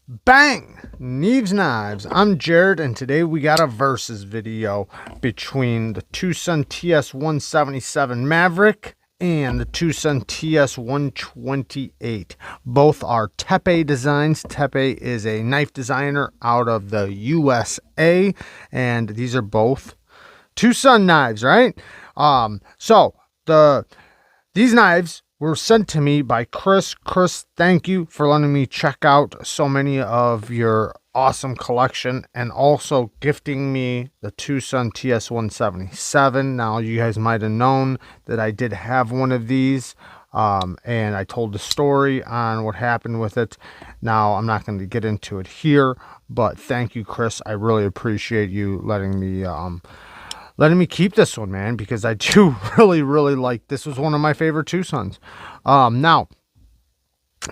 Bang! Neeves Knives. I'm Jared, and today we got a versus video between the Twosun Ts177 Maverick and the Twosun Ts128. Both are Tepe designs. Tepe is a knife designer out of the USA, and these are both Twosun knives, right? These knives were sent to me by Chris. Chris, thank you for letting me check out so many of your awesome collection and also gifting me the Twosun Ts177. Now, you guys might have known that I did have one of these, and I told the story on what happened with it. Now, I'm not going to get into it here, but thank you, Chris. I really appreciate you letting me keep this one, man, because I do really like this. Was one of my favorite Twosuns. Now,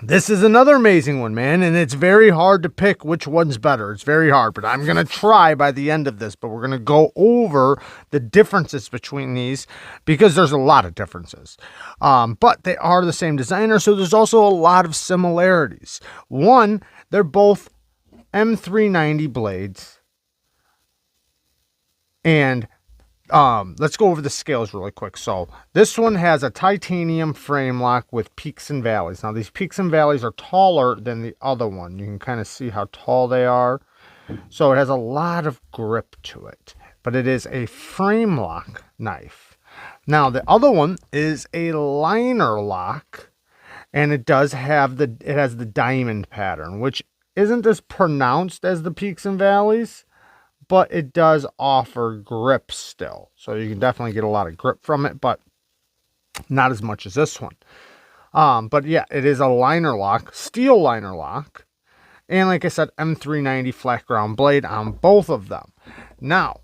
this is another amazing one, man, and it's very hard to pick which one's better. It's very hard, but I'm going to try by the end of this, but we're going to go over the differences between these because there's a lot of differences. But they are the same designer, so there's also a lot of similarities. One, they're both M390 blades, and let's go over the scales really quick. So this one has a titanium frame lock with peaks and valleys. Now these peaks and valleys are taller than the other one. You can kind of see how tall they are. So it has a lot of grip to it, but it is a frame lock knife. Now the other one is a liner lock, and it has the diamond pattern, which isn't as pronounced as the peaks and valleys, but it does offer grip still. So you can definitely get a lot of grip from it, but not as much as this one. But yeah, it is a liner lock, steel liner lock. And like I said, M390 flat ground blade on both of them. Now,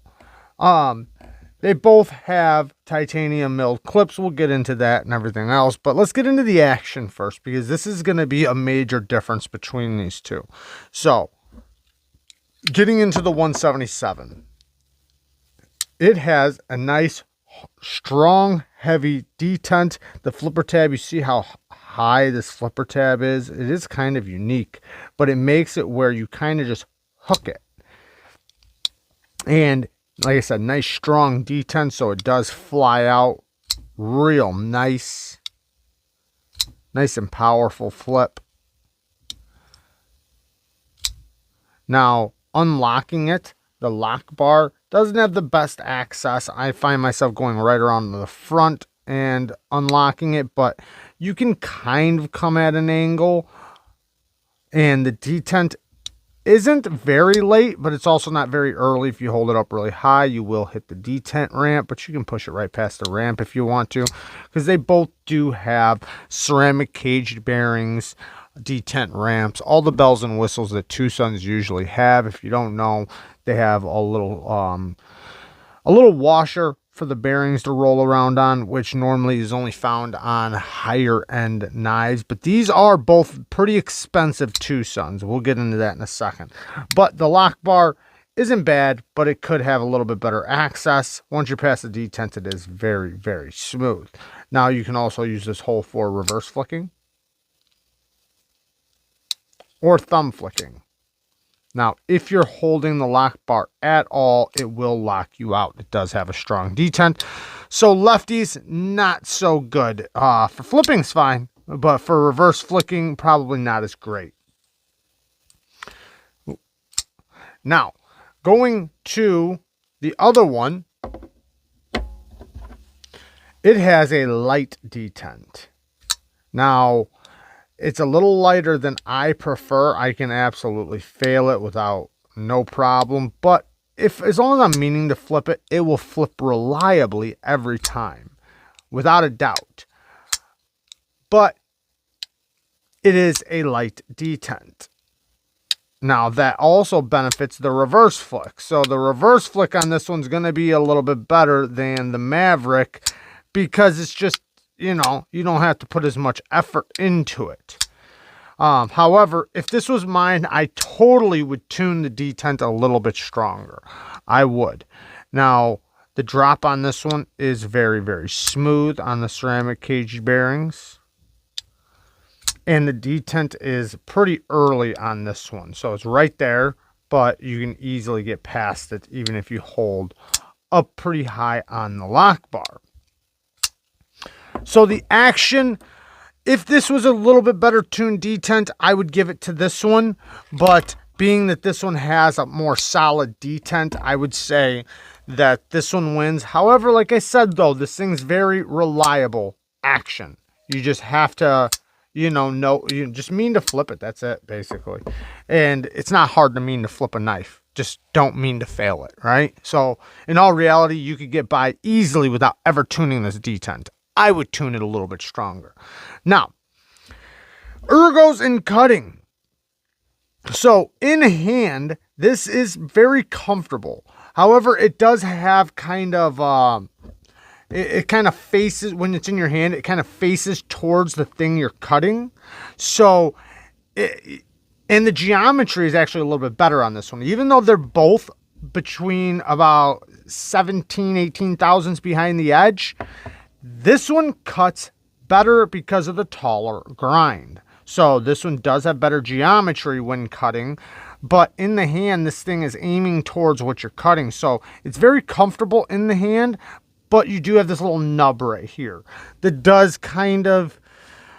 they both have titanium milled clips. We'll get into that and everything else, but let's get into the action first, because this is going to be a major difference between these two. So, getting into the 177, it has a nice, strong, heavy detent. The flipper tab, you see how high this flipper tab is? It is kind of unique, but it makes it where you kind of just hook it. And like I said, nice, strong detent, so it does fly out real nice. Nice and powerful flip. Now, unlocking it, the lock bar doesn't have the best access. I find myself going right around the front and unlocking it, but you can kind of come at an angle, and the detent isn't very late, but it's also not very early. If you hold it up really high, you will hit the detent ramp, but you can push it right past the ramp if you want to, because they both do have ceramic caged bearings, detent ramps, all the bells and whistles that Twosuns usually have. If you don't know, they have a little washer for the bearings to roll around on, which normally is only found on higher end knives, but these are both pretty expensive Twosuns. We'll get into that in a second. But the lock bar isn't bad, but it could have a little bit better access. Once you're past the detent, it is very smooth. Now you can also use this hole for reverse flicking or thumb flicking. Now, if you're holding the lock bar at all, it will lock you out. It does have a strong detent. So lefties, not so good. For flipping's fine, but for reverse flicking, probably not as great. Now, going to the other one, it has a light detent. Now, it's a little lighter than I prefer. I can absolutely fail it without no problem. But as long as I'm meaning to flip it, it will flip reliably every time, without a doubt. But it is a light detent. Now, that also benefits the reverse flick. So the reverse flick on this one's going to be a little bit better than the Maverick, because it's just, you know, you don't have to put as much effort into it. However, if this was mine, I totally would tune the detent a little bit stronger. I would. Now, the drop on this one is very smooth on the ceramic cage bearings. And the detent is pretty early on this one. So it's right there, but you can easily get past it even if you hold up pretty high on the lock bar. So the action, if this was a little bit better tuned detent, I would give it to this one. But being that this one has a more solid detent, I would say that this one wins. However, like I said, though, this thing's very reliable action. You just have to, you just mean to flip it. That's it, basically. And it's not hard to mean to flip a knife. Just don't mean to fail it, right? So in all reality, you could get by easily without ever tuning this detent. I would tune it a little bit stronger. Now, ergos in cutting. So in hand, this is very comfortable. However, it does have kind of, it kind of faces, when it's in your hand, it kind of faces towards the thing you're cutting. So, and the geometry is actually a little bit better on this one. Even though they're both between about 17, 18 thousandths behind the edge, this one cuts better because of the taller grind. So this one does have better geometry when cutting, but in the hand, this thing is aiming towards what you're cutting. So it's very comfortable in the hand, but you do have this little nub right here that does kind of,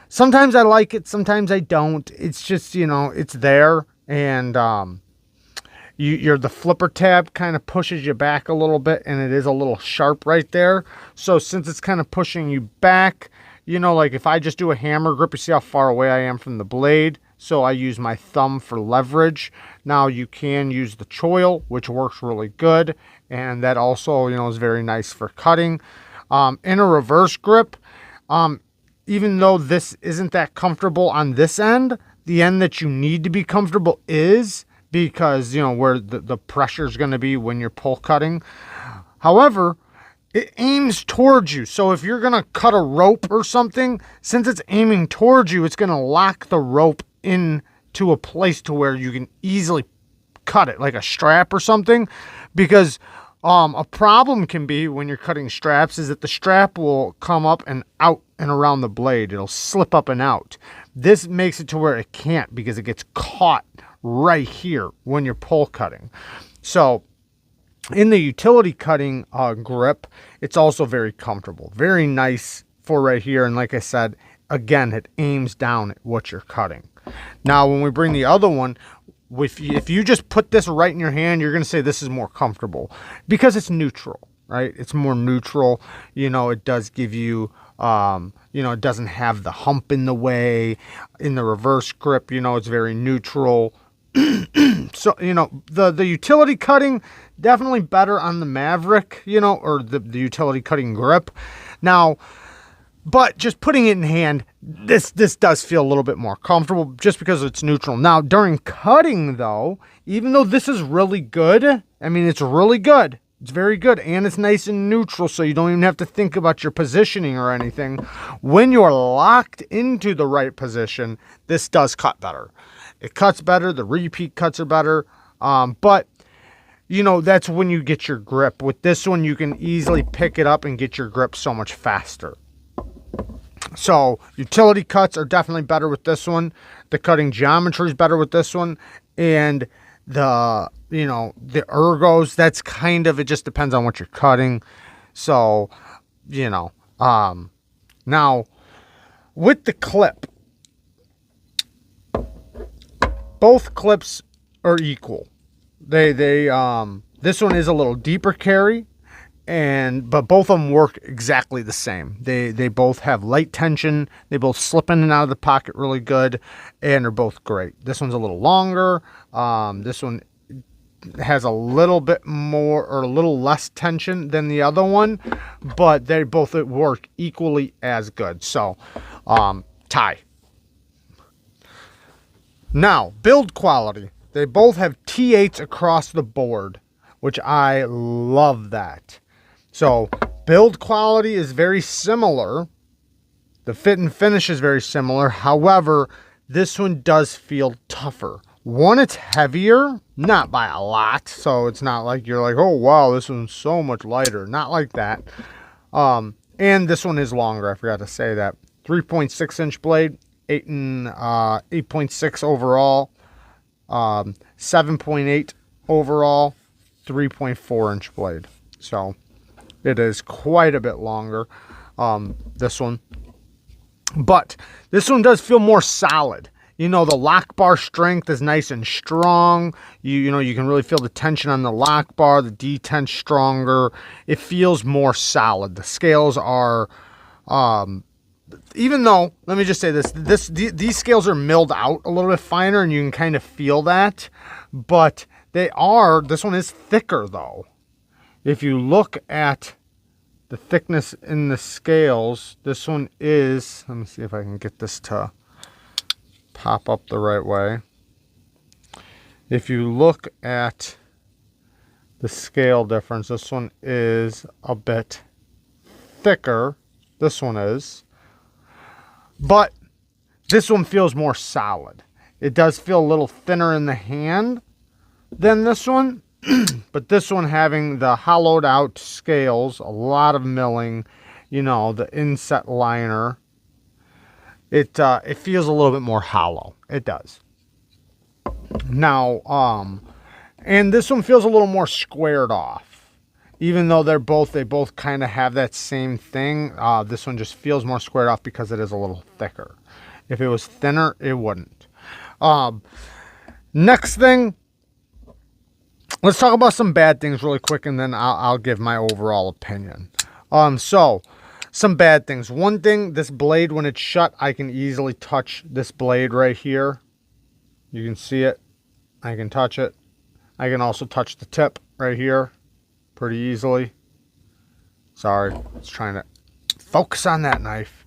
sometimes I like it, sometimes I don't. It's just, it's there. And the flipper tab kind of pushes you back a little bit, and it is a little sharp right there. So since it's kind of pushing you back, like if I just do a hammer grip, you see how far away I am from the blade. So I use my thumb for leverage. Now you can use the choil, which works really good. And that also, is very nice for cutting. In a reverse grip, even though this isn't that comfortable on this end, the end that you need to be comfortable is, because, where the pressure is going to be when you're pull cutting. However, it aims towards you. So if you're going to cut a rope or something, since it's aiming towards you, it's going to lock the rope into a place to where you can easily cut it, like a strap or something. Because a problem can be when you're cutting straps is that the strap will come up and out and around the blade. It'll slip up and out. This makes it to where it can't, because it gets caught right here when you're pull cutting. So in the utility cutting grip, it's also very comfortable, very nice for right here. And like I said, again, it aims down at what you're cutting. Now, when we bring the other one, if you just put this right in your hand, you're going to say this is more comfortable because it's neutral, right? It's more neutral. It does give you, it doesn't have the hump in the way. In the reverse grip, it's very neutral. So, the utility cutting, definitely better on the Maverick, or the utility cutting grip. Now, but just putting it in hand, this does feel a little bit more comfortable just because it's neutral. Now, during cutting, though, even though this is really good, it's really good. It's very good, and it's nice and neutral, so you don't even have to think about your positioning or anything. When you're locked into the right position, this does cut better. It cuts better. The repeat cuts are better. But, that's when you get your grip. With this one, you can easily pick it up and get your grip so much faster. So utility cuts are definitely better with this one. The cutting geometry is better with this one. And the ergos, that's kind of, it just depends on what you're cutting. So, now with the clip, both clips are equal. This one is a little deeper carry, but both of them work exactly the same. They both have light tension. They both slip in and out of the pocket really good, and they're both great. This one's a little longer. This one has a little bit more or a little less tension than the other one, but they both work equally as good. So, tie. Now, build quality. They both have T8s across the board, which I love that. So, build quality is very similar. The fit and finish is very similar. However, this one does feel tougher. One, it's heavier, not by a lot. So, it's not like you're like, oh, wow, this one's so much lighter. Not like that. And this one is longer. I forgot to say that. 3.6-inch blade. 8.6 overall, 7.8 overall, 3.4 inch blade. So it is quite a bit longer, this one. But this one does feel more solid. You know, the lock bar strength is nice and strong. You know, you can really feel the tension on the lock bar. The deten's stronger. It feels more solid. The scales are, even though, let me just say this, these scales are milled out a little bit finer, and you can kind of feel that. But this one is thicker though. If you look at the thickness in the scales, this one is, let me see if I can get this to pop up the right way. If you look at the scale difference, this one is a bit thicker. This one is. But this one feels more solid. It does feel a little thinner in the hand than this one. But this one, having the hollowed out scales, a lot of milling, you know, the inset liner, it feels a little bit more hollow. It does. Now, and this one feels a little more squared off. Even though they both kind of have that same thing, this one just feels more squared off because it is a little thicker. If it was thinner, it wouldn't. Next thing, let's talk about some bad things really quick, and then I'll give my overall opinion. So some bad things. One thing, this blade, when it's shut, I can easily touch this blade right here. You can see it. I can touch it. I can also touch the tip right here pretty easily. Sorry, I was trying to focus on that knife.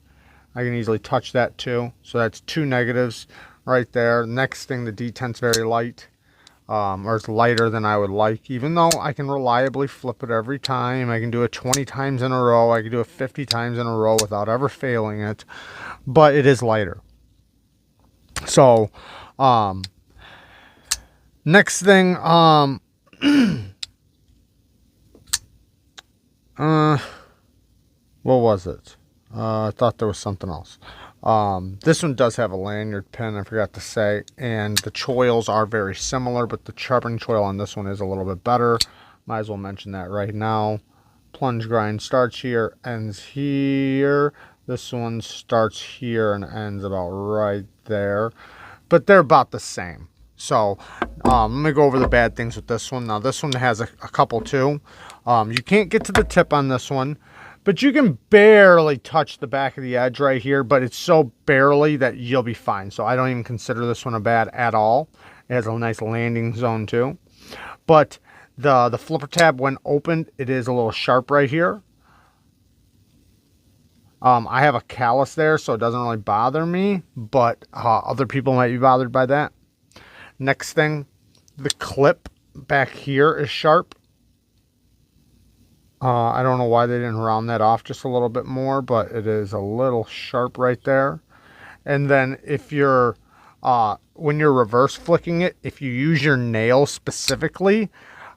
I can easily touch that too. So that's two negatives right there. Next thing, the detent's very light. Or it's lighter than I would like, even though I can reliably flip it every time. I can do it 20 times in a row. I can do it 50 times in a row without ever failing it, but it is lighter. So, next thing, what was it? I thought there was something else. This one does have a lanyard pin, I forgot to say, and the choils are very similar, but the sharpening choil on this one is a little bit better. Might as well mention that right now. Plunge grind starts here, ends here. This one starts here and ends about right there, but they're about the same. So let me go over the bad things with this one. Now this one has a couple too. You can't get to the tip on this one, but you can barely touch the back of the edge right here, but it's so barely that you'll be fine. So I don't even consider this one a bad at all. It has a nice landing zone too. But the flipper tab, when opened, it is a little sharp right here. I have a callus there, so it doesn't really bother me, but other people might be bothered by that. Next thing, the clip back here is sharp. I don't know why they didn't round that off just a little bit more, but it is a little sharp right there. And then if you're, when you're reverse flicking it, if you use your nail specifically,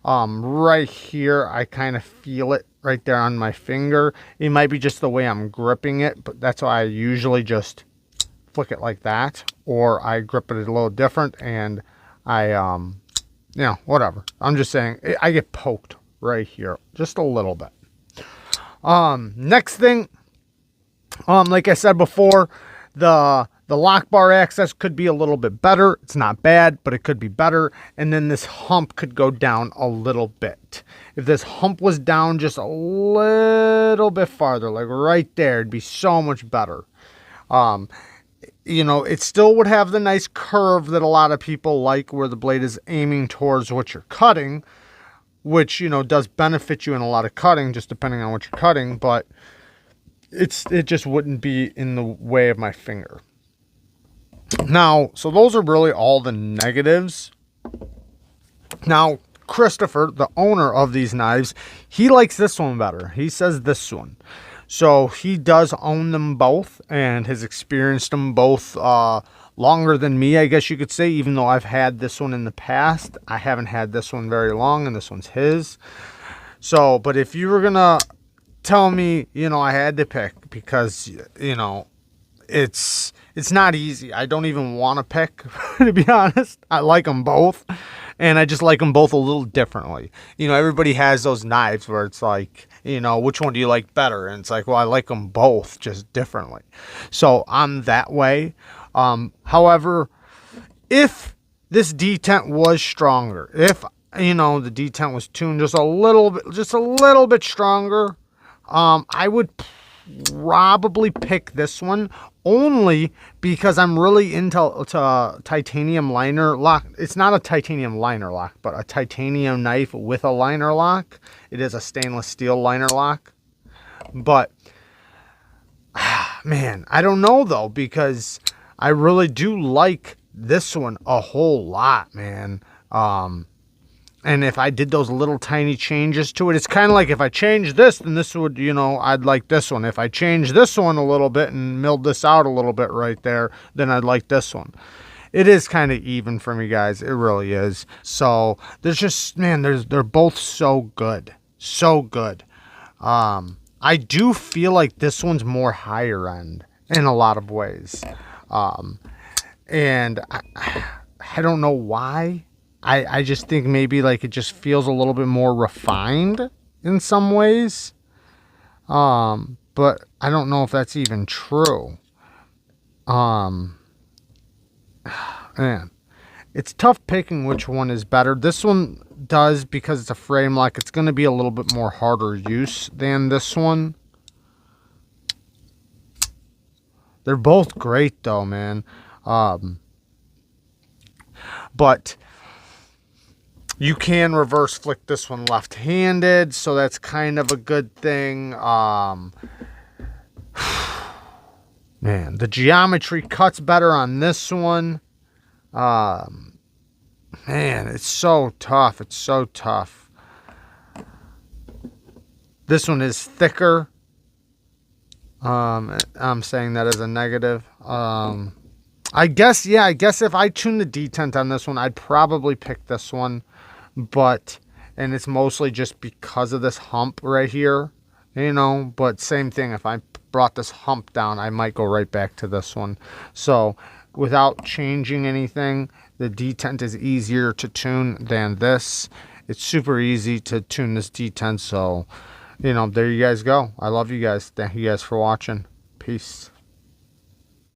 right here, I kind of feel it right there on my finger. It might be just the way I'm gripping it, but that's why I usually just flick it like that, or I grip it a little different, and I, you know, whatever. I'm just saying, I get poked right here just a little bit. Next thing, like I said before, the lock bar access could be a little bit better. It's not bad, but it could be better. And then this hump could go down a little bit. If this hump was down just a little bit farther, like right there, it'd be so much better. You know, it still would have the nice curve that a lot of people like, where the blade is aiming towards what you're cutting, which, you know, does benefit you in a lot of cutting, just depending on what you're cutting, but it just wouldn't be in the way of my finger. Now, so those are really all the negatives. Now, Christopher, the owner of these knives, he likes this one better. He says this one. So he does own them both and has experienced them both longer than me, I guess you could say, even though I've had this one in the past. I haven't had this one very long, and this one's his. So, but if you were going to tell me, you know, I had to pick, because, you know, it's it's not easy. I don't even want to pick, to be honest. I like them both, and I just like them both a little differently. You know, everybody has those knives where it's like, you know, which one do you like better? And it's like, well, I like them both just differently. So I'm that way. However, if this detent was stronger, if, you know, the detent was tuned just a little bit stronger, I would probably pick this one, only because I'm really into titanium liner lock. It's not a titanium liner lock, but a titanium knife with a liner lock. It is a stainless steel liner lock. But, man, I don't know, though, because I really do like this one a whole lot, man. And if I did those little tiny changes to it, it's kind of like if I change this, then this would, you know, I'd like this one. If I change this one a little bit and milled this out a little bit right there, then I'd like this one. It is kind of even for me, guys. It really is. So there's just, man, they're both so good. So good. I do feel like this one's more higher end in a lot of ways. And I don't know why. I just think maybe like it just feels a little bit more refined in some ways. But I don't know if that's even true. Man, it's tough picking which one is better. This one does, because it's a frame lock, it's going to be a little bit more harder use than this one. They're both great though, man. But you can reverse flick this one left-handed, so that's kind of a good thing. Man, the geometry cuts better on this one. Man, it's so tough. It's so tough. This one is thicker. I'm saying that as a negative. I guess if I tune the detent on this one, I'd probably pick this one. But, and it's mostly just because of this hump right here, you know, but same thing. If I brought this hump down, I might go right back to this one. So without changing anything, the detent is easier to tune than this. It's super easy to tune this detent. So, you know, there you guys go. I love you guys. Thank you guys for watching. Peace.